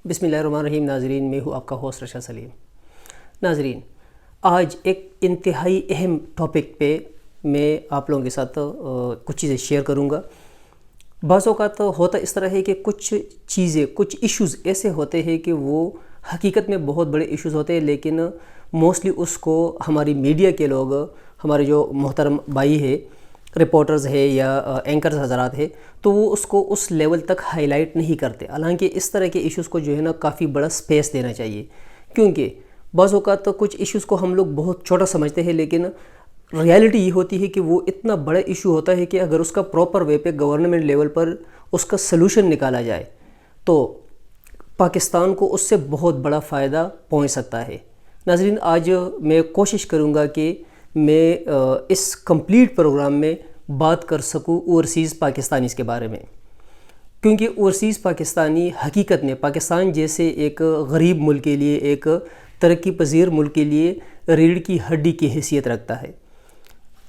بسم اللہ الرحمن الرحیم۔ ناظرین، میں ہوں آپ کا ہوسٹ رشا سلیم۔ ناظرین، آج ایک انتہائی اہم ٹاپک پہ میں آپ لوگوں کے ساتھ کچھ چیزیں شیئر کروں گا۔ بعض اوقات ہوتا اس طرح ہے کہ کچھ ایشوز ایسے ہوتے ہیں کہ وہ حقیقت میں بہت بڑے ایشوز ہوتے ہیں، لیکن موسٹلی اس کو ہماری میڈیا کے لوگ، ہمارے جو محترم بھائی ہے، رپورٹرز ہے یا اینکرز حضرات ہے، تو وہ اس کو اس لیول تک ہائی لائٹ نہیں کرتے۔ حالانکہ اس طرح کے ایشوز کو جو ہے نا کافی بڑا سپیس دینا چاہیے، کیونکہ بعض اوقات کچھ ایشوز کو ہم لوگ بہت چھوٹا سمجھتے ہیں، لیکن ریالٹی یہ ہوتی ہے کہ وہ اتنا بڑا ایشو ہوتا ہے کہ اگر اس کا پراپر وے پہ گورنمنٹ لیول پر اس کا سلوشن نکالا جائے تو پاکستان کو اس سے بہت بڑا فائدہ پہنچ سکتا ہے۔ ناظرین، آج میں کوشش کروں گا کہ میں اس کمپلیٹ پروگرام میں بات کر سکوں اوورسیز پاکستانیز کے بارے میں، کیونکہ اوورسیز پاکستانی حقیقت میں پاکستان جیسے ایک غریب ملک کے لیے، ایک ترقی پذیر ملک کے لیے ریڑھ کی ہڈی کی حیثیت رکھتا ہے۔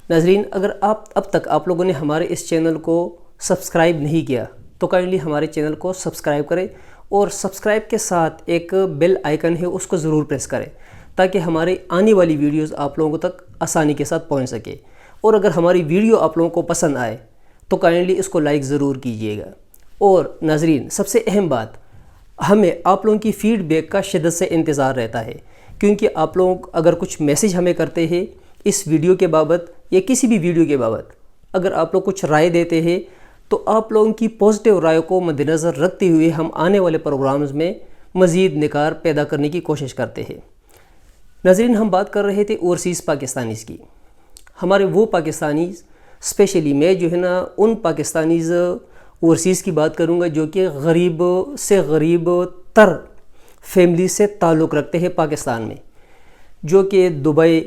ناظرین، اگر اب تک آپ لوگوں نے ہمارے اس چینل کو سبسکرائب نہیں کیا تو کائنڈلی ہمارے چینل کو سبسکرائب کریں، اور سبسکرائب کے ساتھ ایک بیل آئیکن ہے، اس کو ضرور پریس کریں تاکہ ہمارے آنے والی ویڈیوز آپ لوگوں تک آسانی کے ساتھ پہنچ سکے۔ اور اگر ہماری ویڈیو آپ لوگوں کو پسند آئے تو کائنڈلی اس کو لائک ضرور کیجیے گا۔ اور ناظرین، سب سے اہم بات، ہمیں آپ لوگوں کی فیڈ بیک کا شدت سے انتظار رہتا ہے، کیونکہ آپ لوگ اگر کچھ میسیج ہمیں کرتے ہیں اس ویڈیو کے بابت یا کسی بھی ویڈیو کے بابت، اگر آپ لوگ کچھ رائے دیتے ہیں تو آپ لوگوں کی پازیٹیو رائے کو مد نظر رکھتے ہوئے ہم آنے والے پروگرامز میں مزید نکار پیدا کرنے کی کوشش کرتے ہیں۔ ناظرین، ہم بات کر رہے تھے اوورسیز پاکستانیز کی۔ ہمارے وہ پاکستانیز، اسپیشلی میں جو ہے نا ان پاکستانیز اوورسیز کی بات کروں گا جو کہ غریب سے غریب تر فیملی سے تعلق رکھتے ہیں پاکستان میں، جو کہ دبئی،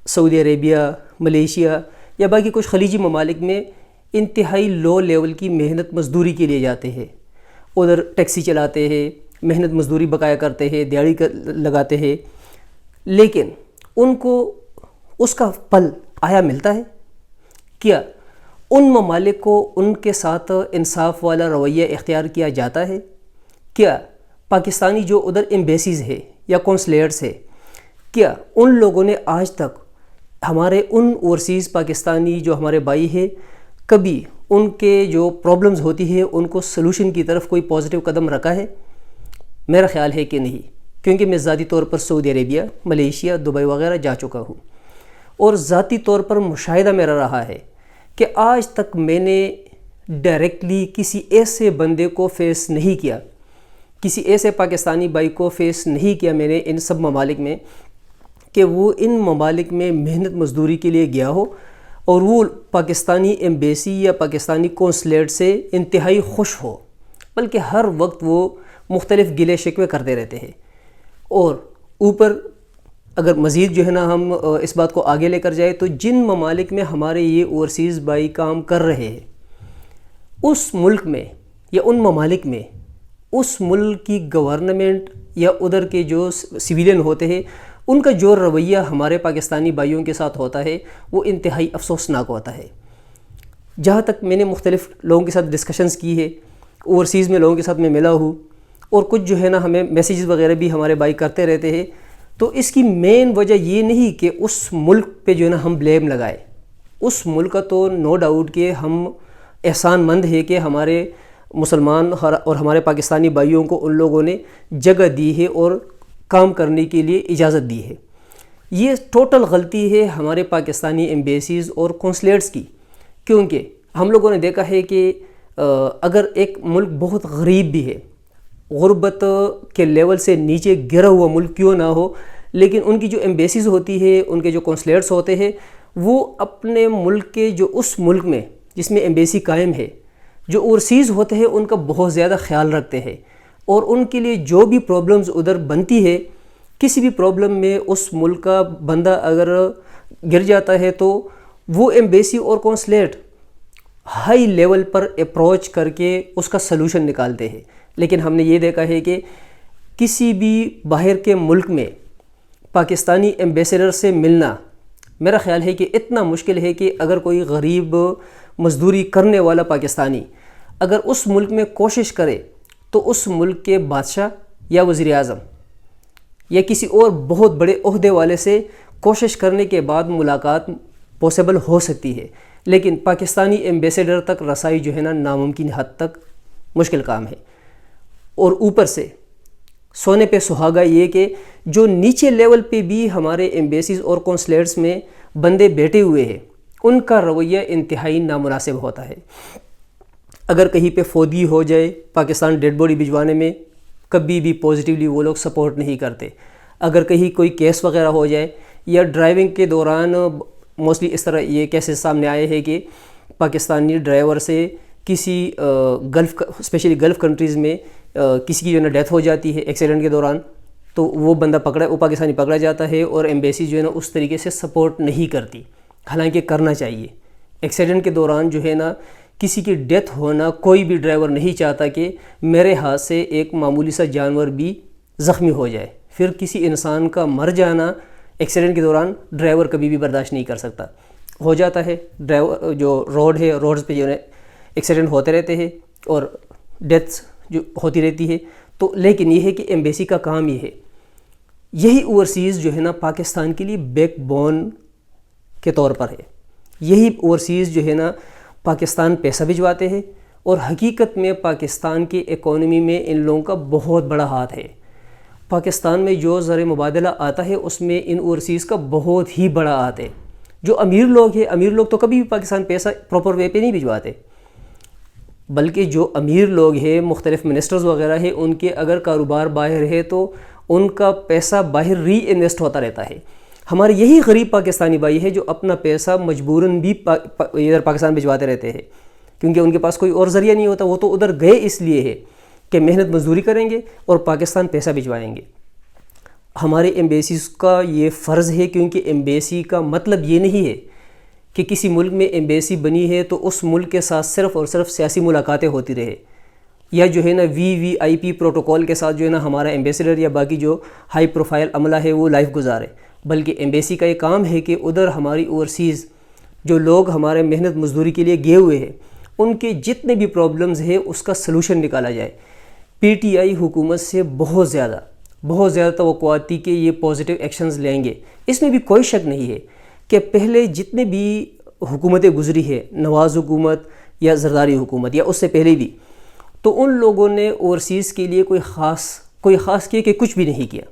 سعودی عربیہ، ملیشیا یا باقی کچھ خلیجی ممالک میں انتہائی لو لیول کی محنت مزدوری کے لیے جاتے ہیں۔ ادھر ٹیکسی چلاتے ہیں، محنت مزدوری بقایا کرتے ہیں، دیہڑی لگاتے ہیں، لیکن ان کو اس کا پھل آیا ملتا ہے کیا؟ ان ممالک کو ان کے ساتھ انصاف والا رویہ اختیار کیا جاتا ہے کیا؟ پاکستانی جو ادھر ایمبیسیز ہے یا کونسلیٹس ہے، کیا ان لوگوں نے آج تک ہمارے ان اوورسیز پاکستانی جو ہمارے بھائی ہیں، کبھی ان کے جو پرابلمز ہوتی ہے ان کو سلوشن کی طرف کوئی پازیٹیو قدم رکھا ہے؟ میرا خیال ہے کہ نہیں، کیونکہ میں ذاتی طور پر سعودی عربیہ، ملیشیا، دبئی وغیرہ جا چکا ہوں، اور ذاتی طور پر مشاہدہ میرا رہا ہے کہ آج تک میں نے ڈائریکٹلی کسی ایسے بندے کو فیس نہیں کیا، کسی ایسے پاکستانی بھائی کو فیس نہیں کیا میں نے ان سب ممالک میں کہ وہ ان ممالک میں محنت مزدوری کے لیے گیا ہو اور وہ پاکستانی ایمبیسی یا پاکستانی کونسلیٹ سے انتہائی خوش ہو، بلکہ ہر وقت وہ مختلف گلے شکوے کرتے رہتے ہیں۔ اور اوپر اگر مزید جو ہے نا ہم اس بات کو آگے لے کر جائے تو جن ممالک میں ہمارے یہ اوورسیز بھائی کام کر رہے ہیں، اس ملک میں یا ان ممالک میں اس ملک کی گورنمنٹ یا ادھر کے جو سویلین ہوتے ہیں، ان کا جو رویہ ہمارے پاکستانی بھائیوں کے ساتھ ہوتا ہے وہ انتہائی افسوسناک ہوتا ہے۔ جہاں تک میں نے مختلف لوگوں کے ساتھ ڈسکشنز کی ہے، اوورسیز میں لوگوں کے ساتھ میں ملا ہوں، اور کچھ جو ہے نا ہمیں میسیجز وغیرہ بھی ہمارے بھائی کرتے رہتے ہیں، تو اس کی مین وجہ یہ نہیں کہ اس ملک پہ جو ہے نا ہم بلیم لگائے۔ اس ملک کا تو نو ڈاؤٹ کہ ہم احسان مند ہے کہ ہمارے مسلمان اور ہمارے پاکستانی بھائیوں کو ان لوگوں نے جگہ دی ہے اور کام کرنے کے لیے اجازت دی ہے۔ یہ ٹوٹل غلطی ہے ہمارے پاکستانی ایمبیسیز اور کونسلیٹس کی، کیونکہ ہم لوگوں نے دیکھا ہے کہ اگر ایک ملک بہت غریب بھی ہے، غربت کے لیول سے نیچے گرا ہوا ملک کیوں نہ ہو، لیکن ان کی جو ایمبیسیز ہوتی ہے، ان کے جو کونسلیٹس ہوتے ہیں، وہ اپنے ملک کے جو اس ملک میں جس میں ایمبیسی قائم ہے، جو اوورسیز ہوتے ہیں ان کا بہت زیادہ خیال رکھتے ہیں، اور ان کے لیے جو بھی پرابلمز ادھر بنتی ہے، کسی بھی پرابلم میں اس ملک کا بندہ اگر گر جاتا ہے تو وہ ایمبیسی اور کونسلیٹ ہائی لیول پر اپروچ کر کے اس کا سلوشن نکالتے ہیں۔ لیکن ہم نے یہ دیکھا ہے کہ کسی بھی باہر کے ملک میں پاکستانی ایمبیسیڈر سے ملنا میرا خیال ہے کہ اتنا مشکل ہے کہ اگر کوئی غریب مزدوری کرنے والا پاکستانی اگر اس ملک میں کوشش کرے تو اس ملک کے بادشاہ یا وزیر اعظم یا کسی اور بہت بڑے عہدے والے سے کوشش کرنے کے بعد ملاقات پاسبل ہو سکتی ہے، لیکن پاکستانی ایمبیسیڈر تک رسائی جو ہے نا ناممکن حد تک مشکل کام ہے۔ اور اوپر سے سونے پہ سہاگا یہ کہ جو نیچے لیول پہ بھی ہمارے ایمبیسیز اور کونسلیٹس میں بندے بیٹھے ہوئے ہیں، ان کا رویہ انتہائی نامناسب ہوتا ہے۔ اگر کہیں پہ فوتگی ہو جائے پاکستان ڈیڈ باڈی بھجوانے میں کبھی بھی پازیٹیولی وہ لوگ سپورٹ نہیں کرتے۔ اگر کہیں کوئی کیس وغیرہ ہو جائے یا ڈرائیونگ کے دوران موسٹلی اس طرح یہ کیسز سامنے آئے ہیں کہ پاکستانی ڈرائیور سے کسی گلف اسپیشلی گلف کنٹریز میں کسی کی جو ہے نا ڈیتھ ہو جاتی ہے ایکسیڈنٹ کے دوران، تو وہ بندہ وہ پاکستانی پکڑا جاتا ہے اور ایمبیسی جو ہے نا اس طریقے سے سپورٹ نہیں کرتی، حالانکہ کرنا چاہیے۔ ایکسیڈنٹ کے دوران جو ہے نا کسی کی ڈیتھ ہونا کوئی بھی ڈرائیور نہیں چاہتا کہ میرے ہاتھ سے ایک معمولی سا جانور بھی زخمی ہو جائے، پھر کسی انسان کا مر جانا ایکسیڈنٹ کے دوران ڈرائیور کبھی بھی برداشت نہیں کر سکتا۔ ہو جاتا ہے ڈرائیور جو روڈز پہ جو ہے ایکسیڈنٹ ہوتے رہتے ہیں اور ڈیتھس جو ہوتی رہتی ہے، تو لیکن یہ ہے کہ ایمبیسی کا کام یہ ہے، یہی اوورسیز جو ہے نا پاکستان کے لیے بیک بون کے طور پر ہے۔ یہی اوورسیز جو ہے نا پاکستان پیسہ بھجواتے ہیں، اور حقیقت میں پاکستان کی اکانومی میں ان لوگوں کا بہت بڑا ہاتھ ہے۔ پاکستان میں جو زر مبادلہ آتا ہے اس میں ان اوورسیز کا بہت ہی بڑا ہاتھ ہے۔ جو امیر لوگ ہیں، امیر لوگ تو کبھی بھی پاکستان پیسہ پراپر وے پہ نہیں بھجواتے، بلکہ جو امیر لوگ ہیں مختلف منسٹرز وغیرہ ہیں، ان کے اگر کاروبار باہر ہے تو ان کا پیسہ باہر ری انویسٹ ہوتا رہتا ہے۔ ہمارے یہی غریب پاکستانی بھائی ہے جو اپنا پیسہ مجبوراً بھی ادھر پاکستان بھجواتے رہتے ہیں، کیونکہ ان کے پاس کوئی اور ذریعہ نہیں ہوتا، وہ تو ادھر گئے اس لیے ہے کہ محنت مزدوری کریں گے اور پاکستان پیسہ بھجوائیں گے۔ ہمارے ایمبیسیز کا یہ فرض ہے، کیونکہ ایمبیسی کا مطلب یہ نہیں ہے کہ کسی ملک میں ایمبیسی بنی ہے تو اس ملک کے ساتھ صرف اور صرف سیاسی ملاقاتیں ہوتی رہے، یا جو ہے نا VVIP پروٹوکول کے ساتھ جو ہے نا ہمارا ایمبیسیڈر یا باقی جو ہائی پروفائل عملہ ہے وہ لائف گزارے، بلکہ ایمبیسی کا یہ کام ہے کہ ادھر ہماری اوورسیز جو لوگ ہمارے محنت مزدوری کے لیے گئے ہوئے ہیں ان کے جتنے بھی پرابلمز ہیں اس کا سلوشن نکالا جائے۔ PTI حکومت سے بہت زیادہ توقعات تھی کہ یہ پازیٹیو ایکشنز لیں گے۔ اس میں بھی کوئی شک نہیں ہے کہ پہلے جتنے بھی حکومتیں گزری ہے، نواز حکومت یا زرداری حکومت یا اس سے پہلے بھی، تو ان لوگوں نے اوورسیز کے لیے کوئی خاص کیا کہ کچھ بھی نہیں کیا۔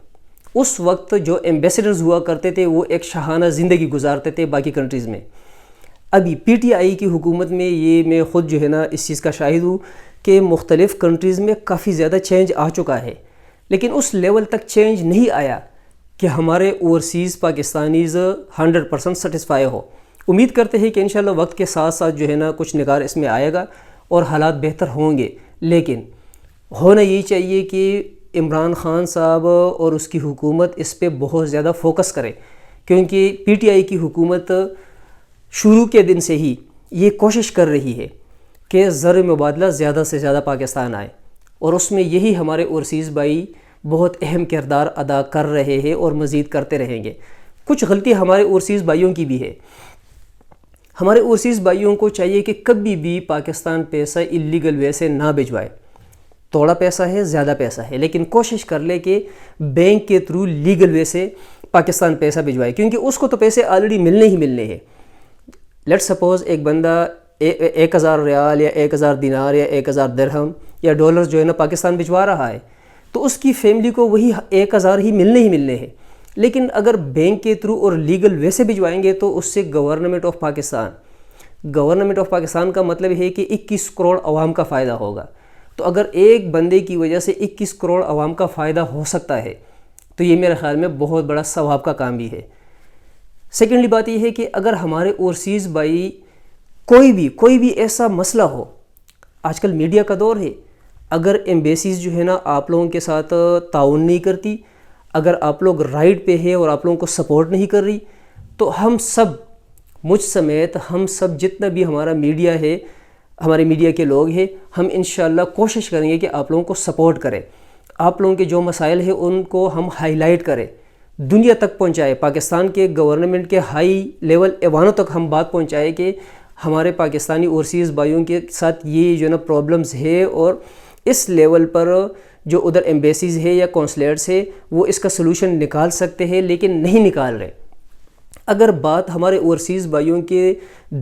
اس وقت جو ایمبیسیڈرز ہوا کرتے تھے وہ ایک شاہانہ زندگی گزارتے تھے باقی کنٹریز میں۔ ابھی PTI کی حکومت میں یہ میں خود جو ہے نا اس چیز کا شاہد ہوں کہ مختلف کنٹریز میں کافی زیادہ چینج آ چکا ہے، لیکن اس لیول تک چینج نہیں آیا کہ ہمارے اوورسیز پاکستانیز 100% سیٹسفائی ہو۔ امید کرتے ہیں کہ انشاءاللہ وقت کے ساتھ ساتھ جو ہے نا کچھ نکار اس میں آئے گا اور حالات بہتر ہوں گے، لیکن ہونا یہی چاہیے کہ عمران خان صاحب اور اس کی حکومت اس پہ بہت زیادہ فوکس کرے، کیونکہ PTI کی حکومت شروع کے دن سے ہی یہ کوشش کر رہی ہے کہ زر مبادلہ زیادہ سے زیادہ پاکستان آئے، اور اس میں یہی ہمارے اوورسیز بھائی بہت اہم کردار ادا کر رہے ہیں اور مزید کرتے رہیں گے۔ کچھ غلطی ہمارے اوورسیز بھائیوں کی بھی ہے۔ ہمارے اوورسیز بھائیوں کو چاہیے کہ کبھی بھی پاکستان پیسہ اللیگل وے سے نہ بھجوائے۔ تھوڑا پیسہ ہے، زیادہ پیسہ ہے، لیکن کوشش کر لے کہ بینک کے تھرو لیگل وے سے پاکستان پیسہ بھجوائے، کیونکہ اس کو تو پیسے آلریڈی ملنے ہیں۔ لیٹ سپوز ایک بندہ 1000 ریال یا 1000 دینار یا 1000 درہم یا ڈالرز جو ہے نا پاکستان بھجوا رہا ہے، تو اس کی فیملی کو وہی 1000 ہی ملنے ہیں، لیکن اگر بینک کے تھرو اور لیگل وے سے بھجوائیں گے تو اس سے گورنمنٹ آف پاکستان کا مطلب ہے کہ 21 کروڑ عوام کا فائدہ ہوگا۔ تو اگر ایک بندے کی وجہ سے 21 کروڑ عوام کا فائدہ ہو سکتا ہے تو یہ میرے خیال میں بہت بڑا ثواب کا کام بھی ہے۔ سیکنڈلی بات یہ ہے کہ اگر ہمارے اوورسیز بھائی کوئی بھی ایسا مسئلہ ہو، آج کل میڈیا کا دور ہے، اگر ایمبیسیز جو ہے نا آپ لوگوں کے ساتھ تعاون نہیں کرتی، اگر آپ لوگ رائٹ پہ ہے اور آپ لوگوں کو سپورٹ نہیں کر رہی، تو ہم سب، مجھ سمیت ہم سب جتنا بھی ہمارا میڈیا ہے، ہمارے میڈیا کے لوگ ہیں، ہم انشاءاللہ کوشش کریں گے کہ آپ لوگوں کو سپورٹ کریں، آپ لوگوں کے جو مسائل ہیں ان کو ہم ہائی لائٹ کریں، دنیا تک پہنچائے، پاکستان کے گورنمنٹ کے ہائی لیول ایوانوں تک ہم بات پہنچائے کہ ہمارے پاکستانی اوورسیز بھائیوں کے ساتھ یہ جو ہے نا پرابلمز ہے اور اس لیول پر جو ادھر ایمبیسیز ہے یا کونسلیٹس ہے وہ اس کا سلوشن نکال سکتے ہیں، لیکن نہیں نکال رہے۔ اگر بات ہمارے اوورسیز بھائیوں کے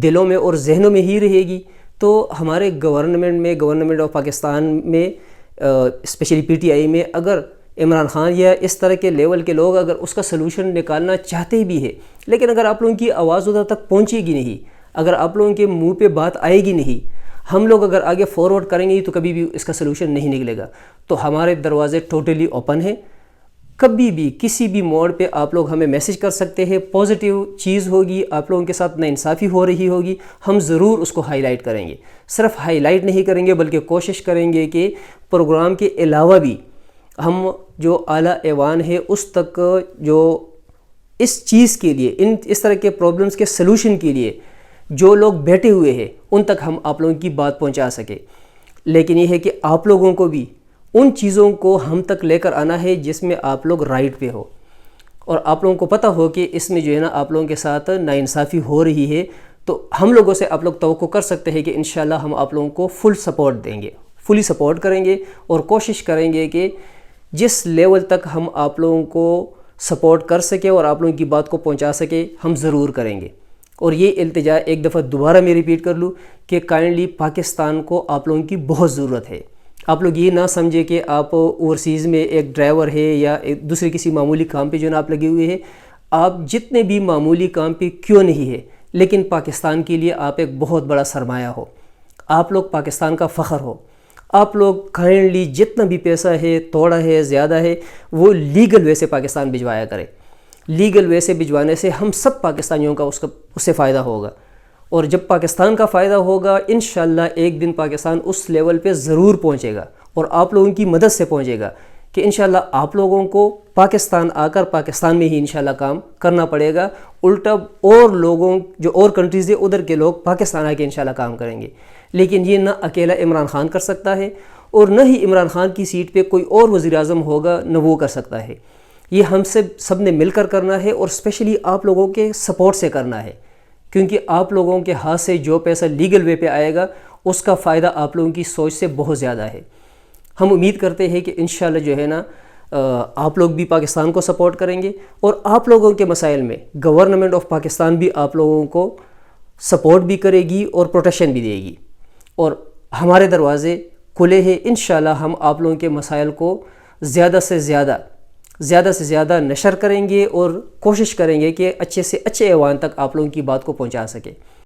دلوں میں اور ذہنوں میں ہی رہے گی تو ہمارے گورنمنٹ آف پاکستان میں اسپیشلی پی ٹی آئی میں اگر عمران خان یا اس طرح کے لیول کے لوگ اگر اس کا سلوشن نکالنا چاہتے بھی ہیں، لیکن اگر آپ لوگوں کی آواز ادھر تک پہنچے گی نہیں، اگر آپ لوگوں کے منہ پہ بات آئے گی نہیں، ہم لوگ اگر آگے فارورڈ کریں گے تو کبھی بھی اس کا سلوشن نہیں نکلے گا۔ تو ہمارے دروازے ٹوٹلی اوپن ہیں، کبھی بھی کسی بھی موڑ پہ آپ لوگ ہمیں میسج کر سکتے ہیں، پازیٹیو چیز ہوگی، آپ لوگوں کے ساتھ ناانصافی ہو رہی ہوگی، ہم ضرور اس کو ہائی لائٹ کریں گے۔ صرف ہائی لائٹ نہیں کریں گے بلکہ کوشش کریں گے کہ پروگرام کے علاوہ بھی ہم جو اعلیٰ ایوان ہے اس تک جو اس چیز کے لیے، اس طرح کے پرابلمز کے سلوشن کے لیے جو لوگ بیٹھے ہوئے ہیں ان تک ہم آپ لوگوں کی بات پہنچا سکیں۔ لیکن یہ ہے کہ آپ لوگوں کو بھی ان چیزوں کو ہم تک لے کر آنا ہے جس میں آپ لوگ رائٹ پہ ہو، اور آپ لوگوں کو پتہ ہو کہ اس میں جو ہے نا آپ لوگوں کے ساتھ ناانصافی ہو رہی ہے، تو ہم لوگوں سے آپ لوگ توقع کر سکتے ہیں کہ انشاءاللہ ہم آپ لوگوں کو فل سپورٹ دیں گے، فلی سپورٹ کریں گے، اور کوشش کریں گے کہ جس لیول تک ہم آپ لوگوں کو سپورٹ کر سکیں اور آپ لوگوں کی بات کو پہنچا سکیں ہم ضرور کریں گے۔ اور یہ التجا ایک دفعہ دوبارہ میں ریپیٹ کر لوں کہ کائنڈلی پاکستان کو آپ لوگوں کی بہت ضرورت ہے۔ آپ لوگ یہ نہ سمجھے کہ آپ اوورسیز میں ایک ڈرائیور ہے یا دوسرے کسی معمولی کام پہ جو ہے نا آپ لگے ہوئے ہیں، آپ جتنے بھی معمولی کام پہ کیوں نہیں ہے لیکن پاکستان کے لیے آپ ایک بہت بڑا سرمایہ ہو، آپ لوگ پاکستان کا فخر ہو۔ آپ لوگ کائنڈلی جتنا بھی پیسہ ہے، توڑا ہے، زیادہ ہے، وہ لیگل وے سے پاکستان بھجوایا کرے۔ لیگل وے سے بھجوانے سے ہم سب پاکستانیوں کا اس سے فائدہ ہوگا، اور جب پاکستان کا فائدہ ہوگا انشاءاللہ ایک دن پاکستان اس لیول پہ ضرور پہنچے گا، اور آپ لوگوں کی مدد سے پہنچے گا کہ انشاءاللہ آپ لوگوں کو پاکستان آ کر پاکستان میں ہی انشاءاللہ کام کرنا پڑے گا، الٹا اور لوگوں جو اور کنٹریز ہے ادھر کے لوگ پاکستان آ کے انشاءاللہ کام کریں گے۔ لیکن یہ نہ اکیلا عمران خان کر سکتا ہے، اور نہ ہی عمران خان کی سیٹ پہ کوئی اور وزیر اعظم ہوگا نہ وہ کر سکتا ہے۔ یہ ہم سب نے مل کر کرنا ہے، اور اسپیشلی آپ لوگوں کے سپورٹ سے کرنا ہے، کیونکہ آپ لوگوں کے ہاتھ سے جو پیسہ لیگل وے پہ آئے گا اس کا فائدہ آپ لوگوں کی سوچ سے بہت زیادہ ہے۔ ہم امید کرتے ہیں کہ انشاءاللہ جو ہے نا آپ لوگ بھی پاکستان کو سپورٹ کریں گے، اور آپ لوگوں کے مسائل میں گورنمنٹ آف پاکستان بھی آپ لوگوں کو سپورٹ بھی کرے گی اور پروٹیکشن بھی دے گی، اور ہمارے دروازے کھلے ہیں۔ انشاءاللہ ہم آپ لوگوں کے مسائل کو زیادہ سے زیادہ نشر کریں گے، اور کوشش کریں گے کہ اچھے سے اچھے ایوان تک آپ لوگوں کی بات کو پہنچا سکیں۔